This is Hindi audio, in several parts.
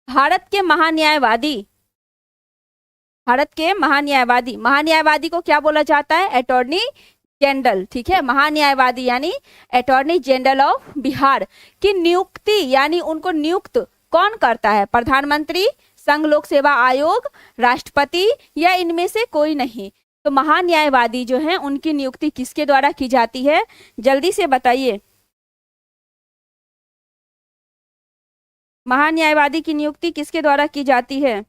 भारत के महान्यायवादी, भारत के महान्यायवादी, महान्यायवादी को क्या बोला जाता है? Attorney general. ठीक है, महान्यायवादी यानी अटॉर्नी जनरल ऑफ बिहार की नियुक्ति यानी उनको नियुक्त कौन करता है? प्रधानमंत्री, संघ लोक सेवा आयोग, राष्ट्रपति या इनमें से कोई नहीं। तो महान्यायवादी जो है उनकी नियुक्ति किसके द्वारा की जाती है? जल्दी से बताइए। महान्यायवादी की नियुक्ति किसके द्वारा की जाती है?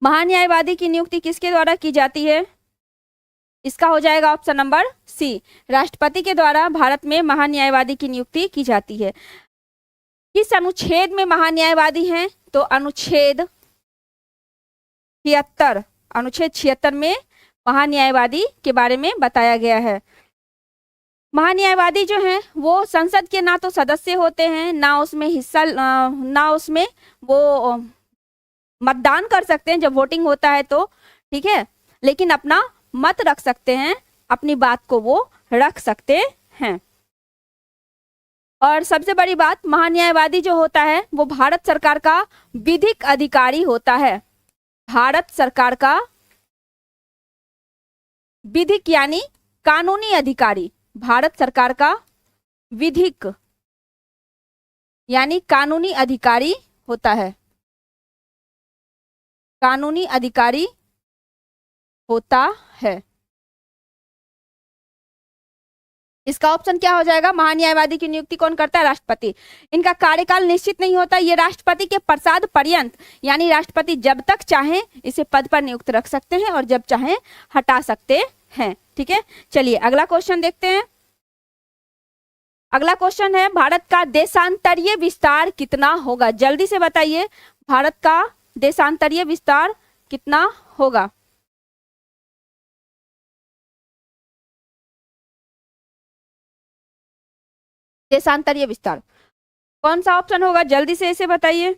महान्यायवादी की नियुक्ति किसके द्वारा की जाती है? इसका हो जाएगा ऑप्शन नंबर सी, राष्ट्रपति के द्वारा भारत में महान्यायवादी की नियुक्ति की जाती है। किस अनुच्छेद में महान्यायवादी हैं? तो अनुच्छेद 76, अनुच्छेद 76 में महान्यायवादी के बारे में बताया गया है। महान्यायवादी जो हैं वो संसद के ना तो सदस्य होते हैं, ना उसमें हिस्सा, ना उसमें वो मतदान कर सकते हैं जब वोटिंग होता है तो, ठीक है, लेकिन अपना मत रख सकते हैं, अपनी बात को वो रख सकते हैं। और सबसे बड़ी बात, महान्यायवादी जो होता है वो भारत सरकार का विधिक अधिकारी होता है। भारत सरकार का विधिक यानी कानूनी अधिकारी, भारत सरकार का विधिक यानी कानूनी अधिकारी होता है, कानूनी अधिकारी होता है। इसका ऑप्शन क्या हो जाएगा? महान्यायवादी की नियुक्ति कौन करता है? राष्ट्रपति। इनका कार्यकाल निश्चित नहीं होता, ये राष्ट्रपति के प्रसाद पर्यंत यानी राष्ट्रपति जब तक चाहें इसे पद पर नियुक्त रख सकते हैं और जब चाहें हटा सकते हैं। ठीक है, चलिए अगला क्वेश्चन देखते हैं। अगला क्वेश्चन है, भारत का देशांतरीय विस्तार कितना होगा? जल्दी से बताइए, भारत का देशांतरीय विस्तार कितना होगा? देशांतरीय विस्तार कौन सा ऑप्शन होगा? जल्दी से इसे बताइए।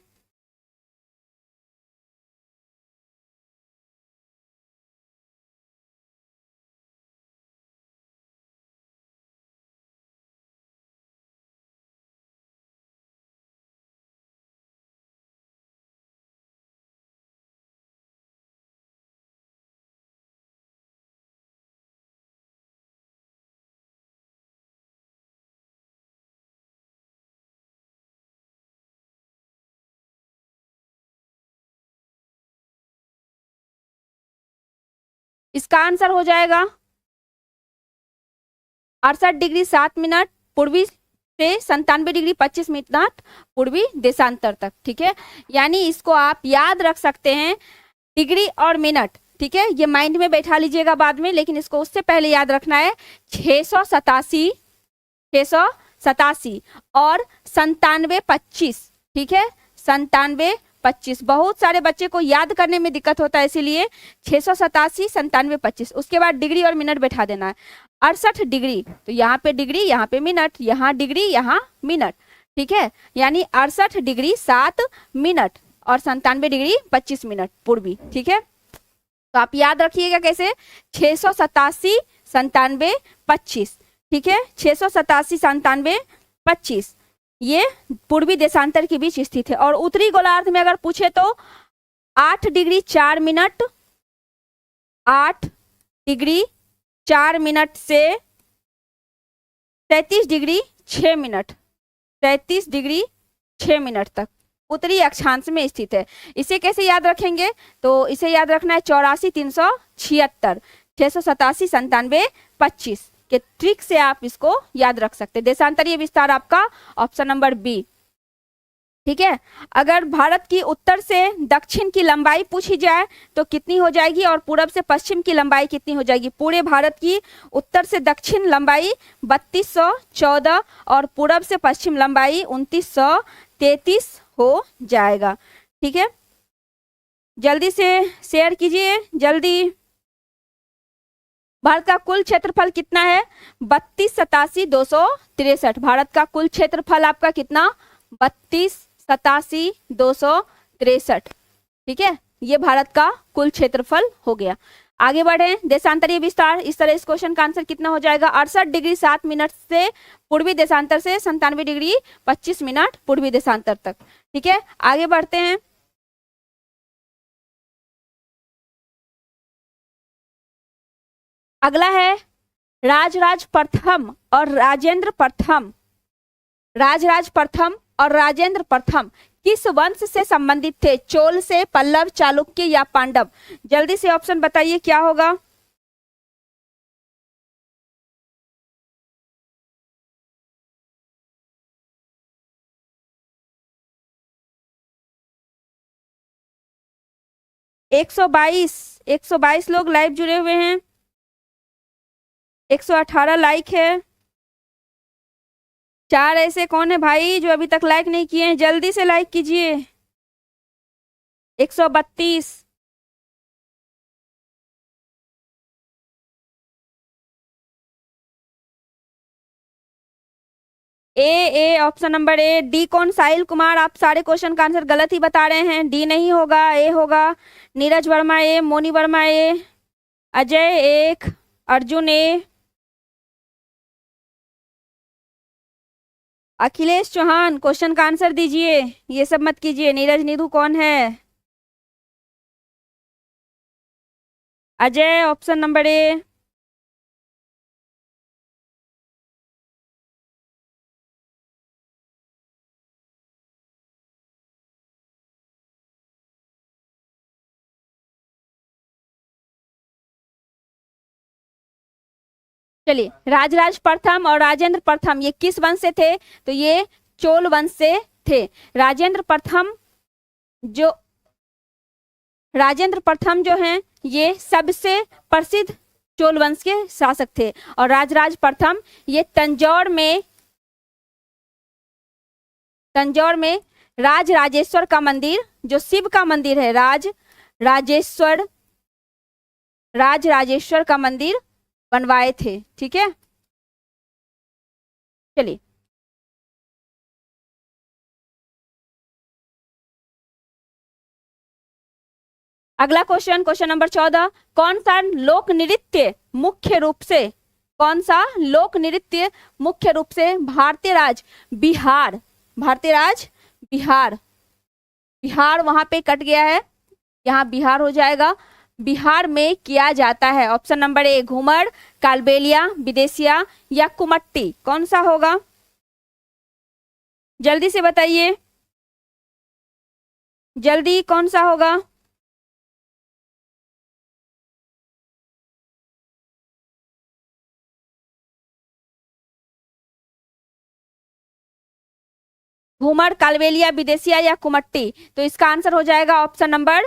इसका आंसर हो जाएगा 68 डिग्री 7 मिनट पूर्वी से 97 डिग्री 25 मिनट पूर्वी देशांतर तक। ठीक है, यानी इसको आप याद रख सकते हैं डिग्री और मिनट। ठीक है, ये माइंड में बैठा लीजिएगा बाद में, लेकिन इसको उससे पहले याद रखना है 687 और 97-25। ठीक है, 97-25 बहुत सारे बच्चे को याद करने में दिक्कत होता है, इसीलिए 687 97-25 उसके बाद डिग्री और मिनट बैठा देना है। 68 डिग्री तो यहाँ पे डिग्री, यहाँ पे मिनट, यहाँ डिग्री, यहाँ मिनट। ठीक है, यानी 68 डिग्री 7 मिनट और 97 डिग्री 25 मिनट पूर्वी। ठीक है, तो आप याद रखिएगा कैसे, 687 97-25। ठीक है, 687 97-25 ये पूर्वी देशांतर के बीच स्थित है। और उत्तरी गोलार्ध में अगर पूछे तो 8 डिग्री 4 मिनट, 8 डिग्री 4 मिनट से 33 डिग्री 6 मिनट, 33 डिग्री 6 मिनट तक उत्तरी अक्षांश में स्थित है। इसे कैसे याद रखेंगे? तो इसे याद रखना है 84 376 687 97-25 के ट्रिक से आप इसको याद रख सकते हैं। देशांतरीय विस्तार आपका ऑप्शन नंबर बी। ठीक है, अगर भारत की उत्तर से दक्षिण की लंबाई पूछी जाए तो कितनी हो जाएगी और पूरब से पश्चिम की लंबाई कितनी हो जाएगी? पूरे भारत की उत्तर से दक्षिण लंबाई 3214 और पूरब से पश्चिम लंबाई 2933 हो जाएगा। ठीक है, जल्दी से शेयर कीजिए, जल्दी। भारत का कुल क्षेत्रफल कितना है? 3287,263। भारत का कुल क्षेत्रफल आपका कितना? 3287,263। ठीक है, ये भारत का कुल क्षेत्रफल हो गया। आगे बढ़े, देशांतरीय विस्तार। इस तरह इस क्वेश्चन का आंसर कितना हो जाएगा, 68 डिग्री 7 मिनट से पूर्वी देशांतर से 97 डिग्री 25 मिनट पूर्वी देशांतर तक। ठीक है, आगे बढ़ते हैं। अगला है राजराज प्रथम और राजेंद्र प्रथम। राजराज प्रथम और राजेंद्र प्रथम किस वंश से संबंधित थे, चोल से, पल्लव, चालुक्य या पांडव? जल्दी से ऑप्शन बताइए क्या होगा। एक सौ बाईस लोग लाइव जुड़े हुए हैं, 118 लाइक है। 4 ऐसे कौन है भाई जो अभी तक लाइक नहीं किए हैं, जल्दी से लाइक कीजिए। 132। A option number A. D कौन, साहिल कुमार। आप सारे क्वेश्चन का आंसर गलत ही बता रहे हैं, डी नहीं होगा, ए होगा। नीरज वर्मा ए, मोनी वर्मा ए, अजय एक, अर्जुन ए, अखिलेश चौहान क्वेश्चन का आंसर दीजिए, ये सब मत कीजिए। नीरज नीरू कौन है, अजय ऑप्शन नंबर ए। चलिए, राजराज प्रथम और राजेंद्र प्रथम ये किस वंश से थे, तो ये चोल वंश से थे। राजेंद्र प्रथम जो हैं ये सबसे प्रसिद्ध चोल वंश के शासक थे। और राजराज प्रथम ये तंजौर में राज राजेश्वर का मंदिर, जो शिव का मंदिर है, राज राजेश्वर का मंदिर बनवाए थे। ठीक है, चलिए अगला क्वेश्चन नंबर 14। कौन सा लोक नृत्य मुख्य रूप से भारतीय राज्य बिहार वहां पे कट गया है, यहाँ बिहार हो जाएगा, बिहार में किया जाता है? Option number A Ghoomar, Kalbelia, विदेशिया या कुमट्टी, कौन सा होगा? जल्दी से बताइए, जल्दी कौन सा होगा? घूमर, कालबेलिया, विदेशिया या कुमट्टी? तो इसका आंसर हो जाएगा ऑप्शन नंबर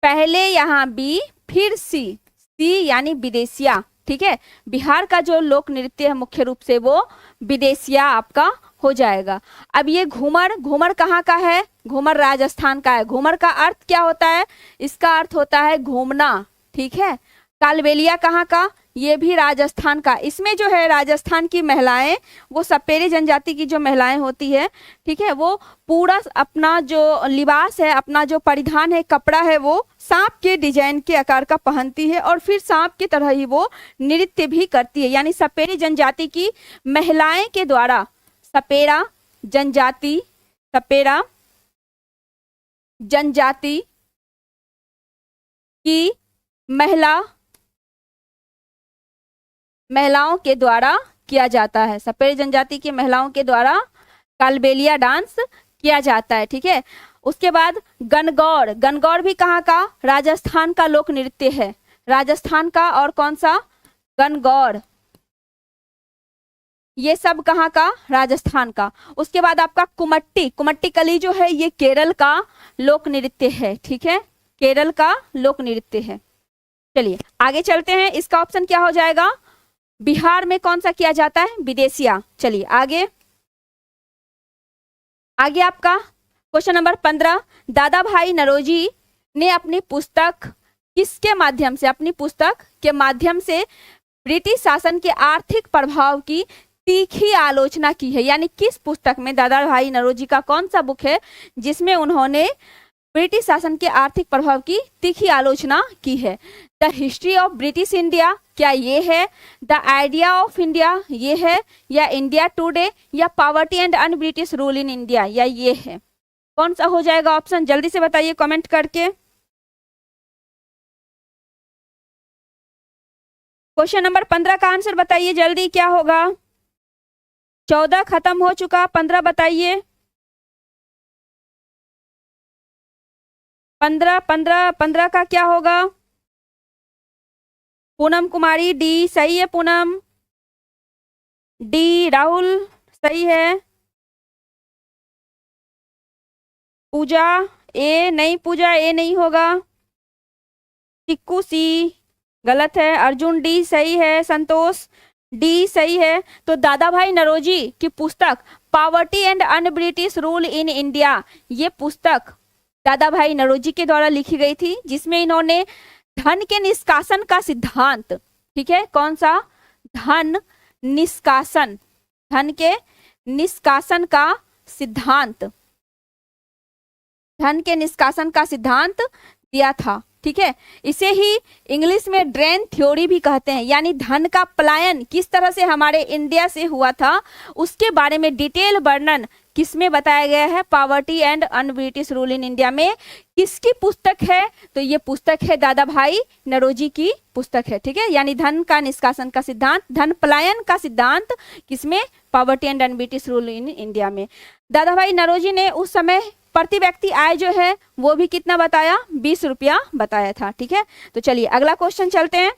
पहले यहाँ बी, फिर सी यानी विदेशिया। ठीक है, बिहार का जो लोक नृत्य है मुख्य रूप से वो विदेशिया आपका हो जाएगा। अब ये घूमर कहाँ का है? घूमर राजस्थान का है। घूमर का अर्थ क्या होता है? इसका अर्थ होता है घूमना। ठीक है, कालबेलिया कहाँ का? ये भी राजस्थान का। इसमें जो है राजस्थान की महिलाएं, वो सपेरी जनजाति की जो महिलाएं होती है, ठीक है, वो पूरा अपना जो लिबास है, अपना जो परिधान है, कपड़ा है, वो सांप के डिजाइन के आकार का पहनती है और फिर सांप की तरह ही वो नृत्य भी करती है। यानी सपेरी जनजाति की महिलाएं के द्वारा सपेरा जनजाति की महिलाओं के द्वारा किया जाता है। सपेरी जनजाति की महिलाओं के द्वारा कालबेलिया डांस किया जाता है। ठीक है, उसके बाद गणगौर भी कहाँ का? राजस्थान का लोक नृत्य है, राजस्थान का। और कौन सा? गणगौर, ये सब कहाँ का? राजस्थान का। उसके बाद आपका कुमट्टी कली जो है ये केरल का लोक नृत्य है। ठीक है, केरल का लोक नृत्य है। चलिए आगे चलते हैं, इसका ऑप्शन क्या हो जाएगा? बिहार में कौन सा किया जाता है? विदेशिया। चलिए आगे आपका क्वेश्चन नंबर 15। दादा भाई नौरोजी ने अपनी पुस्तक के माध्यम से ब्रिटिश शासन के आर्थिक प्रभाव की तीखी आलोचना की है। यानी किस पुस्तक में? दादा भाई नौरोजी का कौन सा बुक है जिसमें उन्होंने ब्रिटिश शासन के आर्थिक प्रभाव की तीखी आलोचना की है। The history of British India, क्या ये है? द आइडिया ऑफ इंडिया, ये है? या इंडिया टुडे, या poverty and un British rule in India, या ये है? कौन सा हो जाएगा ऑप्शन? जल्दी से बताइए कमेंट करके। क्वेश्चन नंबर 15 का आंसर बताइए जल्दी, क्या होगा? 14 खत्म हो चुका, 15 बताइए। 15 का क्या होगा? पूनम कुमारी डी सही है, पूनम डी। राहुल सही है। पूजा ए नहीं, पूजा ए नहीं होगा। टिक्कू सी गलत है। अर्जुन डी सही है। संतोष डी सही है। तो दादा भाई नौरोजी की पुस्तक poverty and un British rule in India, ये पुस्तक दादा भाई नौरोजी के द्वारा लिखी गई थी, जिसमें इन्होंने धन के निष्कासन का सिद्धांत, ठीक है, कौन सा? धन निष्कासन, धन के निष्कासन का सिद्धांत, धन के निष्कासन का सिद्धांत दिया था, ठीक है। इसे ही इंग्लिश में ड्रेन थ्योरी भी कहते हैं, यानी धन का पलायन किस तरह से हमारे इंडिया से हुआ था उसके बारे में डिटेल वर्णन किसमें बताया गया है? Poverty and un British rule in India में। किसकी पुस्तक है? तो ये पुस्तक है दादा भाई नौरोजी की पुस्तक है, ठीक है। यानी धन का निष्कासन का सिद्धांत, धन पलायन का सिद्धांत किसमें? Poverty and un British rule in India में। दादा भाई नौरोजी ने उस समय प्रति व्यक्ति आय जो है वो भी कितना बताया? 20 रुपया बताया था, ठीक है। तो चलिए अगला क्वेश्चन चलते हैं।